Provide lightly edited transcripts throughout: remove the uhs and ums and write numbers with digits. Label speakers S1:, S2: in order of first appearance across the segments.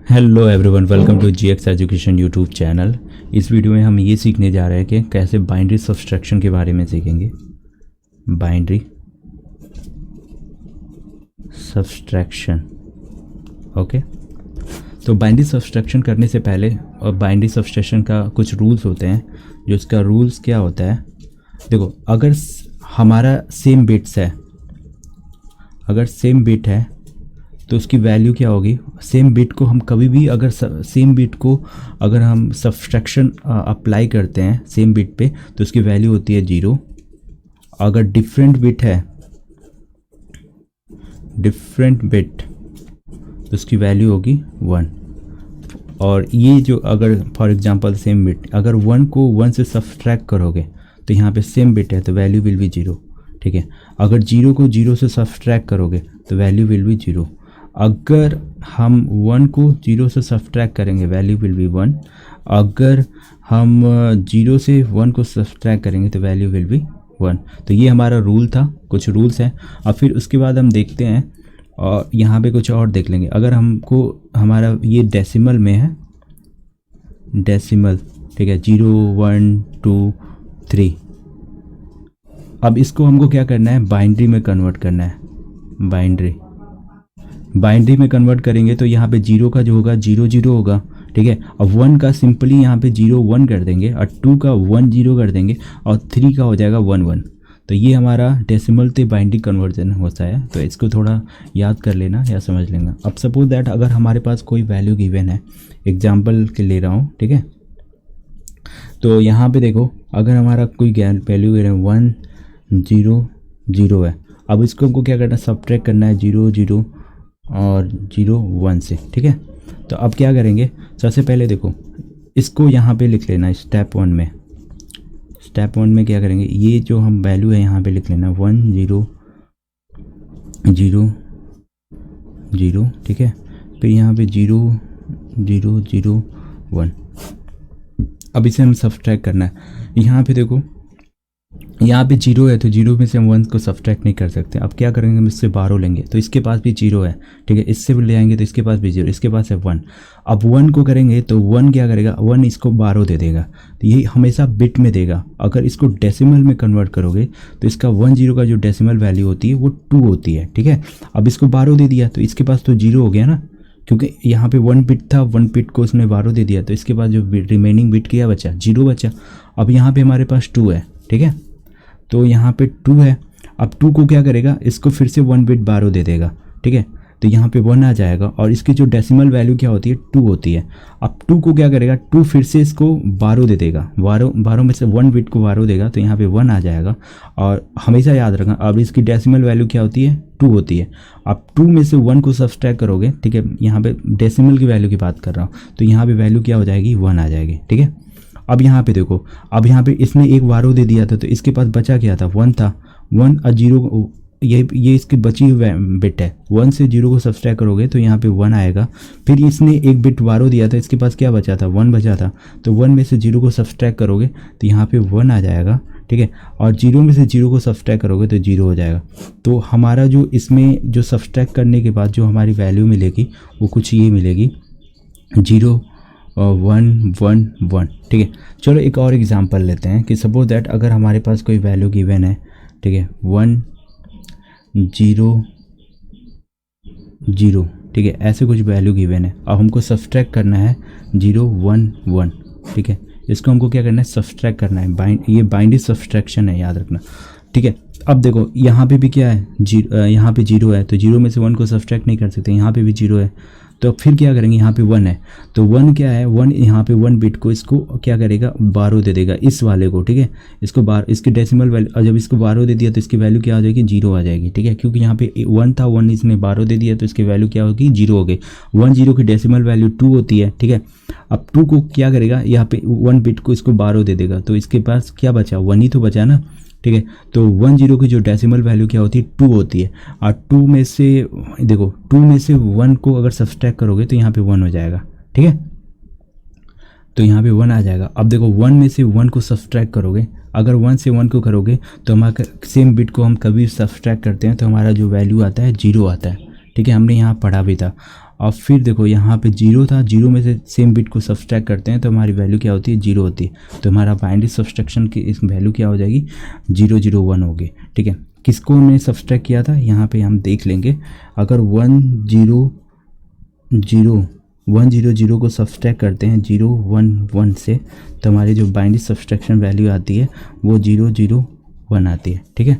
S1: Hello everyone, welcome to GX education YouTube channel. इस video में हम ये सीखने जा रहे हैं कि कैसे बाइनरी सब्सट्रैक्शन के बारे में सीखेंगे। Binary subtraction, okay. तो बाइनरी सब्सट्रैक्शन करने से पहले और बाइनरी सब्सट्रैक्शन का कुछ रूल्स होते हैं। जो इसका रूल्स क्या होता है, देखो, अगर हमारा सेम बिट्स है, अगर सेम बिट है तो उसकी वैल्यू क्या होगी। सेम बिट को हम कभी भी अगर सेम बिट को अगर हम सब्सट्रैक्शन अप्लाई करते हैं सेम बिट पे तो उसकी वैल्यू होती है 0। अगर डिफरेंट बिट है, डिफरेंट बिट, तो उसकी वैल्यू होगी 1। और ये जो अगर फॉर एग्जांपल सेम बिट, अगर 1 को 1 से सब्सट्रैक्ट करोगे तो यहाँ पे सेम बिट है तो वैल्यू विल बी 0, ठीक है। अगर 0 को 0 से सब्सट्रैक्ट करोगे तो वैल्यू विल बी 0। अगर हम 1 को 0 से सब्सट्रैक्ट करेंगे वैल्यू विल बी 1। अगर हम 0 से 1 को सब्सट्रैक्ट करेंगे तो वैल्यू विल बी 1। तो ये हमारा रूल था, कुछ रूल्स हैं। अब फिर उसके बाद हम देखते हैं और यहाँ पे कुछ और देख लेंगे। अगर हमको हमारा ये डेसिमल में है, डेसिमल, ठीक है, 0 1 2 3। अब इसको हमको क्या करना है, बाइनरी में कन्वर्ट करना है। बाइनरी में कन्वर्ट करेंगे तो यहाँ पे 0 का जो होगा 0 0 होगा, ठीक है। अब 1 का सिंपली यहाँ पे 0 1 कर देंगे और 2 का 1 0 कर देंगे और 3 का हो जाएगा 1 1। तो ये हमारा डेसिमल से बाइनरी कन्वर्जन होता है। तो इसको थोड़ा याद कर लेना या समझ लेना। अब सपोज दैट अगर हमारे पास कोई वैल्यू गिवन है, एग्जाम्पल के ले रहा हूँ, ठीक है। तो यहाँ पे देखो, अगर हमारा कोई वैल्यू गिवन है 1 0 0 है। अब इसको हमको क्या करना है, सब्ट्रैक्ट करना है 0 0 और 0 1 से, ठीक है। तो अब क्या करेंगे, सबसे पहले देखो इसको यहाँ पे लिख लेना स्टेप 1 में। स्टेप 1 में क्या करेंगे, ये जो हम वैल्यू है यहाँ पे लिख लेना 1 0 0 0, ठीक है। फिर यहाँ पे 0 0 0 1। अब इसे हम सब्ट्रैक्ट करना है। यहाँ पे देखो, यहाँ पे 0 है तो 0 में से हम 1 को सब्ट्रैक्ट नहीं कर सकते। अब क्या करेंगे, हम इससे 12 लेंगे तो इसके पास भी 0 है, ठीक है। इससे भी ले आएंगे तो इसके पास भी 0, इसके पास है 1। अब 1 को करेंगे तो 1 क्या करेगा, 1 इसको 12 दे देगा। तो ये हमेशा बिट में देगा। अगर इसको डेसिमल में कन्वर्ट करोगे तो इसका 1 0 का जो डेसिमल वैल्यू होती है वो 2 होती है, ठीक है। अब इसको 12 दे दिया तो इसके पास तो 0 हो गया ना, क्योंकि यहाँ पे 1 बिट था, 1 बिट को उसने 12 दे दिया तो इसके पास जो रिमेनिंग बिट क्या बचा, 0 बचा। अब यहाँ पे हमारे पास 2 है, ठीक है। तो यहाँ पे 2 है। अब 2 को क्या करेगा, इसको फिर से 1 बिट 12 दे देगा, ठीक है। तो यहाँ पे 1 आ जाएगा और इसकी जो डेसिमल वैल्यू क्या होती है, 2 होती है। अब 2 को क्या करेगा, 2 फिर से इसको 12 दे देगा, 12 में से 1 बिट को 12 देगा तो यहाँ पे 1 आ जाएगा। और हमेशा याद रखना, अब इसकी डेसिमल वैल्यू क्या होती है, 2 होती है। अब 2 में से 1 को सब्सट्रैक्ट करोगे, ठीक है, यहाँ पे डेसिमल की वैल्यू की बात कर रहा हूँ, तो यहाँ पे वैल्यू क्या हो जाएगी, 1 आ जाएगी, ठीक है। अब यहाँ पे देखो, अब यहाँ पे इसने एक 12 दे दिया था तो इसके पास बचा क्या था, 1 था। 1 और 0, ये इसकी बची हुई बिट है। 1 से 0 को सब्सट्रैक्ट करोगे तो यहाँ पे 1 आएगा। फिर इसने एक बिट 12 दिया था, इसके पास क्या बचा था, 1 बचा था। तो 1 में से 0 को सब्सट्रैक्ट करोगे तो यहाँ पे 1 आ जाएगा, ठीक है। और 0 में से 0 को सब्सट्रैक्ट करोगे तो 0 हो जाएगा। तो हमारा जो इसमें जो सब्सट्रैक्ट करने के बाद जो हमारी वैल्यू मिलेगी वो कुछ ये मिलेगी, 0 1 1 1, ठीक है। चलो एक और एग्जांपल लेते हैं कि सपोज दैट अगर हमारे पास कोई वैल्यू गिवन है, ठीक है, 1 0 0, ठीक है, ऐसे कुछ वैल्यू गिवन है। अब हमको सब्सट्रैक्ट करना है 0 1 1, ठीक है। इसको हमको क्या करना है, सब्सट्रैक्ट करना है। ये बाइनरी सब्सट्रैक्शन है, याद रखना, ठीक है। अब देखो यहाँ पे भी क्या है, यहाँ पे 0 है तो 0 में से 1 को सब्सट्रैक्ट नहीं कर सकते। यहाँ पे भी 0 है तो फिर क्या करेंगे, यहाँ पे 1 है तो 1 क्या है, 1 यहाँ पे 1 बिट को इसको क्या करेगा, 12 दे देगा इस वाले को, ठीक है। इसको 12, इसकी डेसिमल वैल्यू, और जब इसको 12 दे दिया तो इसकी वैल्यू क्या आ जाएगी, 0 आ जाएगी, ठीक है। क्योंकि यहाँ पे 1 था, 1 इसने 12 दे दिया तो इसकी वैल्यू क्या होगी, 0 हो गई। 1 0 की डेसिमल वैल्यू 2 होती है, ठीक है। अब 2 को क्या करेगा, यहाँ पे 1 बिट को इसको 12 दे देगा तो इसके पास क्या बचा, 1 ही तो बचा ना, ठीक है। तो 1 0 की जो डेसिमल वैल्यू क्या होती है, 2 होती है। और 2 में से देखो, 2 में से 1 को अगर सब्सट्रैक्ट करोगे तो यहाँ पे 1 हो जाएगा, ठीक है। तो यहाँ पे 1 आ जाएगा। अब देखो 1 में से 1 को सब्सट्रैक्ट करोगे, अगर 1 से 1 को करोगे तो हमारा सेम बिट को हम कभी सब्सट्रैक्ट करते हैं तो हमारा जो वैल्यू आता है 0 आता है, ठीक है। हमने यहाँ पढ़ा भी था। और फिर देखो यहाँ पे 0 था, 0 में से सेम बिट को सब्सट्रैक्ट करते हैं तो हमारी वैल्यू क्या होती है, 0 होती है। तो हमारा बाइनरी सब्सट्रैक्शन की इस वैल्यू क्या हो जाएगी, 0 0 1 होगी। ठीक है, किसको हमने सब्सट्रैक्ट किया था यहाँ पे हम देख लेंगे। अगर 1 0 0 को सब्सट्रैक्ट करते हैं 0 1 1 से, तो हमारी जो बाइनरी सब्सट्रैक्शन वैल्यू आती है वो 0 0 1 आती है। ठीक है,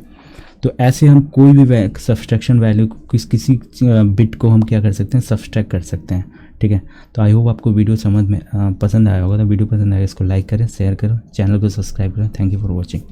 S1: तो ऐसे हम कोई भी सब्सट्रैक्शन वैल्यू किसी बिट को हम क्या कर सकते हैं, सब्सट्रैक्ट कर सकते हैं। ठीक है, तो आई होप आपको वीडियो समझ में पसंद आया होगा। तो वीडियो पसंद आया इसको लाइक करें, शेयर करें, चैनल को सब्सक्राइब करें। Thank you for watching.